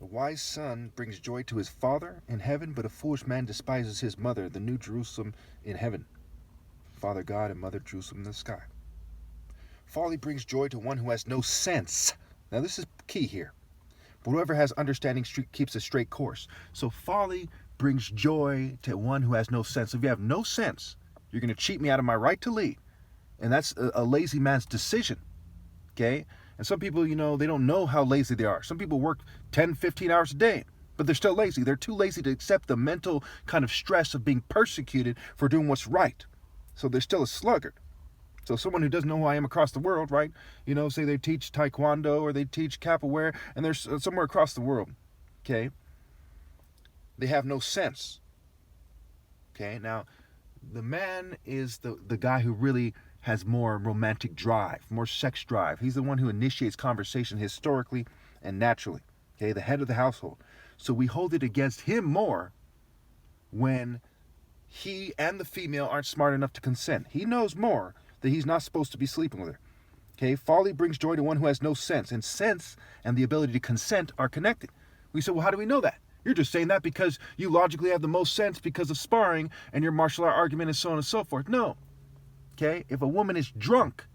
A wise son brings joy to his father in heaven, but a foolish man despises his mother, the new Jerusalem in heaven. Father God and Mother Jerusalem in the sky. Folly brings joy to one who has no sense. Now this is key here. But whoever has understanding keeps a straight course. So folly brings joy to one who has no sense. If you have no sense, you're going to cheat me out of my right to lead. And that's a lazy man's decision. Okay? And some people, they don't know how lazy they are. Some people work 10, 15 hours a day, but they're still lazy. They're too lazy to accept the mental kind of stress of being persecuted for doing what's right. So they're still a sluggard. So someone who doesn't know who I am across the world, right? Say they teach taekwondo or they teach capoeira, and they're somewhere across the world, okay? They have no sense, okay? Now, the man is the guy who really has more romantic drive, more sex drive. He's the one who initiates conversation historically and naturally, okay? The head of the household. So we hold it against him more when he and the female aren't smart enough to consent. He knows more that he's not supposed to be sleeping with her. Okay, folly brings joy to one who has no sense, and sense and the ability to consent are connected. We say, well, how do we know that? You're just saying that because you logically have the most sense because of sparring and your martial art argument and so on and so forth. No. Okay, if a woman is drunk,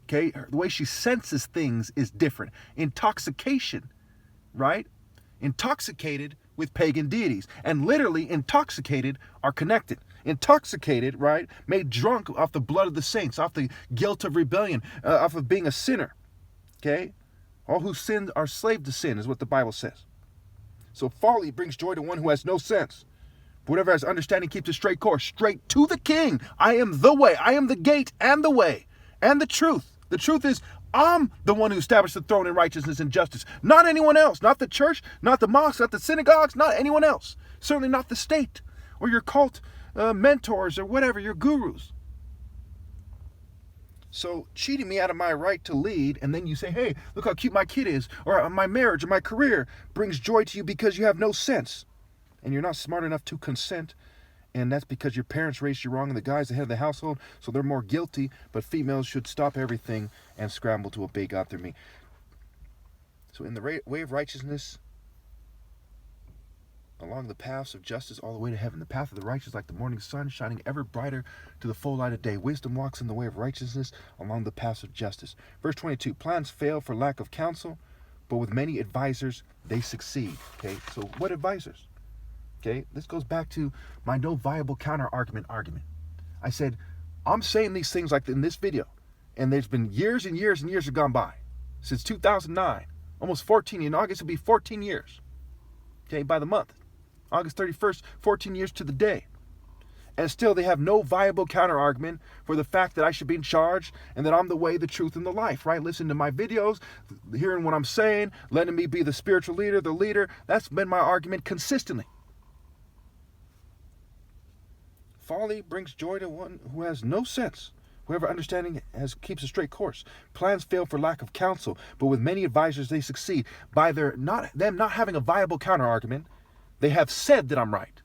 okay, the way she senses things is different. Intoxication, right? Intoxicated with pagan deities, and literally intoxicated are connected. Intoxicated, right, made drunk off the blood of the saints, off the guilt of rebellion, off of being a sinner, okay? All who sin are slave to sin is what the Bible says. So folly brings joy to one who has no sense. Whatever has understanding keeps a straight course, straight to the King. I am the way, I am the gate and the way and the truth. The truth is, I'm the one who established the throne in righteousness and justice. Not anyone else. Not the church, not the mosques, not the synagogues, not anyone else. Certainly not the state or your cult mentors or whatever, your gurus. So cheating me out of my right to lead, and then you say, hey, look how cute my kid is, or my marriage or my career brings joy to you because you have no sense. And you're not smart enough to consent. And that's because your parents raised you wrong and the guy's the head of the household, so they're more guilty. But females should stop everything and scramble to obey God through me. So in the way of righteousness, along the paths of justice all the way to heaven, the path of the righteous like the morning sun, shining ever brighter to the full light of day. Wisdom walks in the way of righteousness along the paths of justice. Verse 22, plans fail for lack of counsel, but with many advisors they succeed. Okay, so what advisors? Okay, this goes back to my no viable counter argument. I said, I'm saying these things like in this video, and there's been years and years and years have gone by. Since 2009, almost 14, in August it'll be 14 years. Okay, by the month. August 31st, 14 years to the day. And still they have no viable counter argument for the fact that I should be in charge and that I'm the way, the truth, and the life, right? Listen to my videos, hearing what I'm saying, letting me be the spiritual leader, the leader. That's been my argument consistently. Folly brings joy to one who has no sense. Whoever understanding keeps a straight course. Plans fail for lack of counsel, but with many advisors they succeed. By them not having a viable counter argument, they have said that I'm right.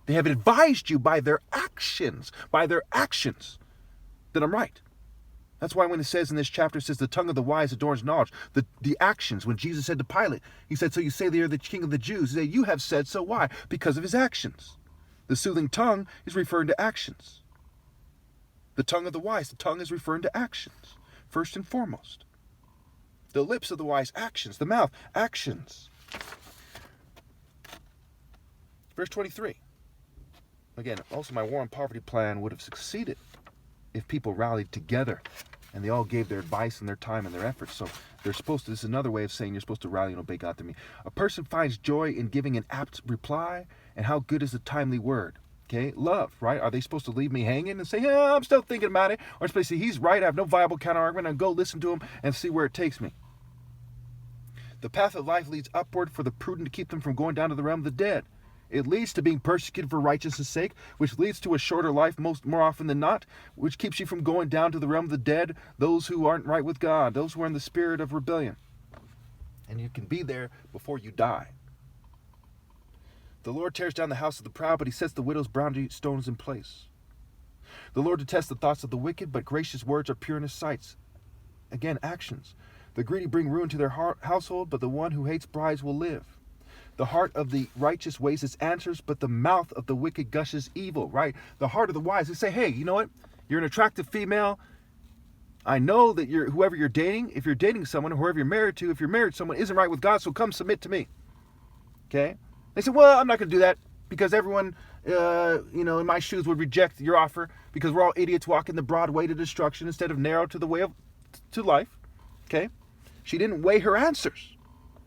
They have advised you by their actions, that I'm right. That's why when it says in this chapter, it says the tongue of the wise adorns knowledge. The actions, when Jesus said to Pilate, he said, so you say they are the king of the Jews. He said, you have said so. Why? Because of his actions. The soothing tongue is referring to actions. The tongue of the wise, the tongue is referring to actions, first and foremost. The lips of the wise, actions. The mouth, actions. Verse 23. Again, also my war on poverty plan would have succeeded if people rallied together and they all gave their advice and their time and their efforts. So they're supposed to, this is another way of saying you're supposed to rally and obey God through me. A person finds joy in giving an apt reply, and how good is a timely word? Okay, love, right? Are they supposed to leave me hanging and say, yeah, I'm still thinking about it? Or supposed to say, he's right, I have no viable counter-argument, and go listen to him and see where it takes me. The path of life leads upward for the prudent to keep them from going down to the realm of the dead. It leads to being persecuted for righteousness' sake, which leads to a shorter life more often than not, which keeps you from going down to the realm of the dead, those who aren't right with God, those who are in the spirit of rebellion. And you can be there before you die. The Lord tears down the house of the proud, but he sets the widow's boundary stones in place. The Lord detests the thoughts of the wicked, but gracious words are pure in his sight. Again, actions. The greedy bring ruin to their household, but the one who hates bribes will live. The heart of the righteous weighs its answers, but the mouth of the wicked gushes evil, right? The heart of the wise, they say, hey, you know what? You're an attractive female. I know that whoever you're dating, if you're dating someone, or whoever you're married to, if you're married to someone, isn't right with God, so come submit to me. Okay? They say, well, I'm not going to do that because everyone, in my shoes would reject your offer because we're all idiots walking the broad way to destruction instead of narrow to the way to life. Okay? She didn't weigh her answers.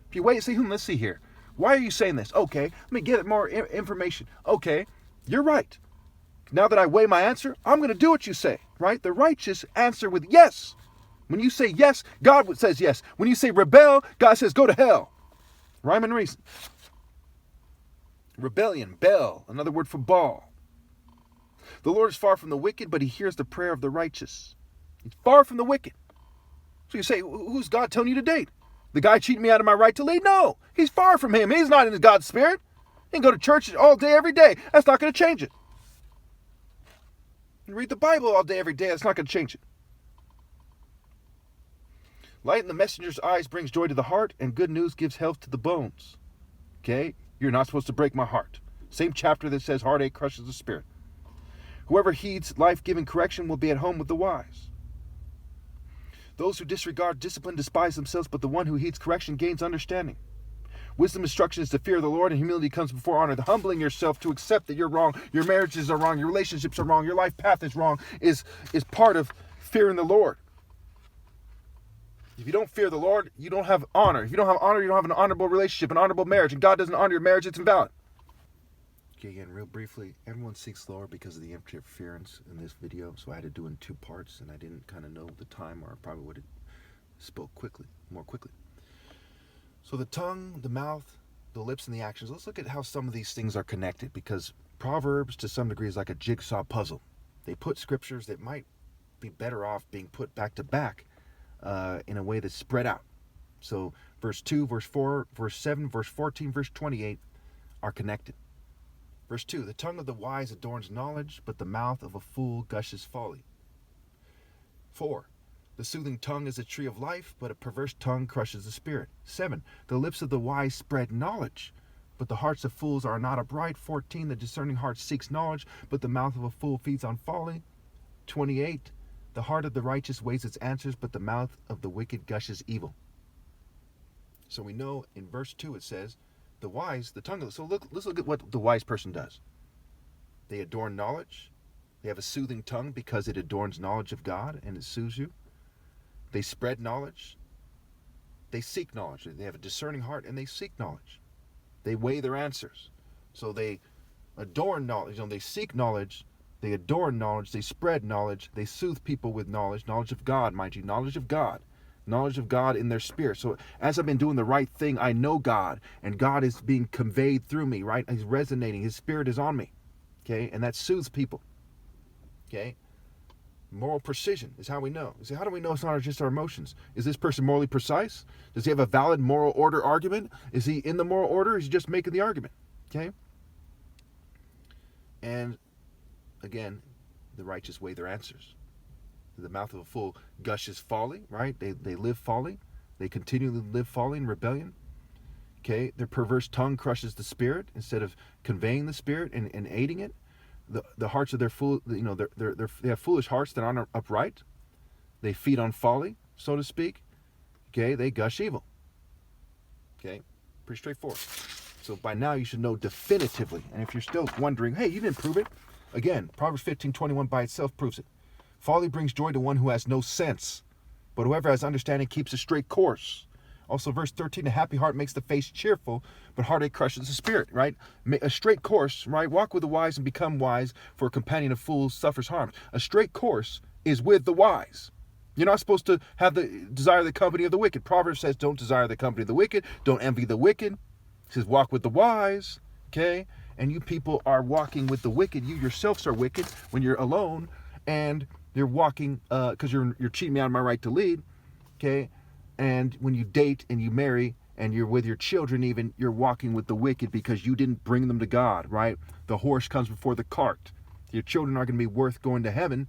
If you weigh it, say, let's see here. Why are you saying this? Okay, let me get more information. Okay, you're right. Now that I weigh my answer, I'm going to do what you say, right? The righteous answer with yes. When you say yes, God says yes. When you say rebel, God says go to hell. Rhyme and reason. Rebellion, bel, another word for Baal. The Lord is far from the wicked, but he hears the prayer of the righteous. He's far from the wicked. So you say, who's God telling you to date? The guy cheating me out of my right to lead? No, he's far from him. He's not in God's spirit. He can go to church all day, every day. That's not going to change it. You read the Bible all day, every day. That's not going to change it. Light in the messenger's eyes brings joy to the heart, and good news gives health to the bones. Okay? You're not supposed to break my heart. Same chapter that says heartache crushes the spirit. Whoever heeds life-giving correction will be at home with the wise. Those who disregard discipline despise themselves, but the one who heeds correction gains understanding. Wisdom instruction is to fear the Lord, and humility comes before honor. The humbling yourself to accept that you're wrong, your marriages are wrong, your relationships are wrong, your life path is wrong, is part of fearing the Lord. If you don't fear the Lord, you don't have honor. If you don't have honor, you don't have an honorable relationship, an honorable marriage, and God doesn't honor your marriage, it's invalid. Okay, again, real briefly, everyone seeks the Lord because of the interference in this video, so I had to do it in 2 parts, and I didn't kind of know the time, or I probably would have spoke more quickly. So the tongue, the mouth, the lips, and the actions. Let's look at how some of these things are connected, because Proverbs, to some degree, is like a jigsaw puzzle. They put scriptures that might be better off being put back to back in a way that's spread out. So verse 2, verse 4, verse 7, verse 14, verse 28 are connected. Verse 2, the tongue of the wise adorns knowledge, but the mouth of a fool gushes folly. 4, the soothing tongue is a tree of life, but a perverse tongue crushes the spirit. 7, the lips of the wise spread knowledge, but the hearts of fools are not upright. 14, the discerning heart seeks knowledge, but the mouth of a fool feeds on folly. 28, the heart of the righteous weighs its answers, but the mouth of the wicked gushes evil. So we know in verse 2 it says, the wise, the tongue. So let's look at what the wise person does. They adorn knowledge. They have a soothing tongue because it adorns knowledge of God and it soothes you. They spread knowledge. They seek knowledge. They have a discerning heart and they seek knowledge. They weigh their answers. So they adorn knowledge. They seek knowledge. They adorn knowledge. They spread knowledge. They soothe people with knowledge. Knowledge of God, mind you. Knowledge of God. Knowledge of God in their spirit. So as I've been doing the right thing, I know God, and God is being conveyed through me, right? He's resonating. His spirit is on me, okay? And that soothes people, okay? Moral precision is how we know. You say, how do we know it's not just our emotions? Is this person morally precise? Does he have a valid moral order argument? Is he in the moral order? Or is he just making the argument, okay? And again, the righteous weigh their answers. The mouth of a fool gushes folly, right? They live folly. They continually live folly and rebellion. Okay, their perverse tongue crushes the spirit instead of conveying the spirit and aiding it. The hearts of their fool, they have foolish hearts that aren't upright. They feed on folly, so to speak. Okay, they gush evil. Okay, pretty straightforward. So by now you should know definitively. And if you're still wondering, hey, you didn't prove it. Again, Proverbs 15:21 by itself proves it. Folly brings joy to one who has no sense, but whoever has understanding keeps a straight course. Also, verse 13, a happy heart makes the face cheerful, but heartache crushes the spirit, right? A straight course, right? Walk with the wise and become wise, for a companion of fools suffers harm. A straight course is with the wise. You're not supposed to have the desire the company of the wicked. Proverbs says, don't desire the company of the wicked. Don't envy the wicked. It says, walk with the wise, okay? And you people are walking with the wicked. You yourselves are wicked when you're alone, and you're walking because you're cheating me out of my right to lead, okay? And when you date and you marry and you're with your children even, you're walking with the wicked because you didn't bring them to God, right? The horse comes before the cart. Your children are going to be worth going to heaven,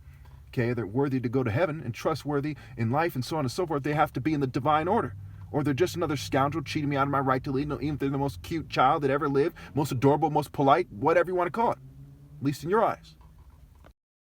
okay? They're worthy to go to heaven and trustworthy in life and so on and so forth. They have to be in the divine order, Or they're just another scoundrel cheating me out of my right to lead, even if they're the most cute child that ever lived, most adorable, most polite, whatever you want to call it, at least in your eyes.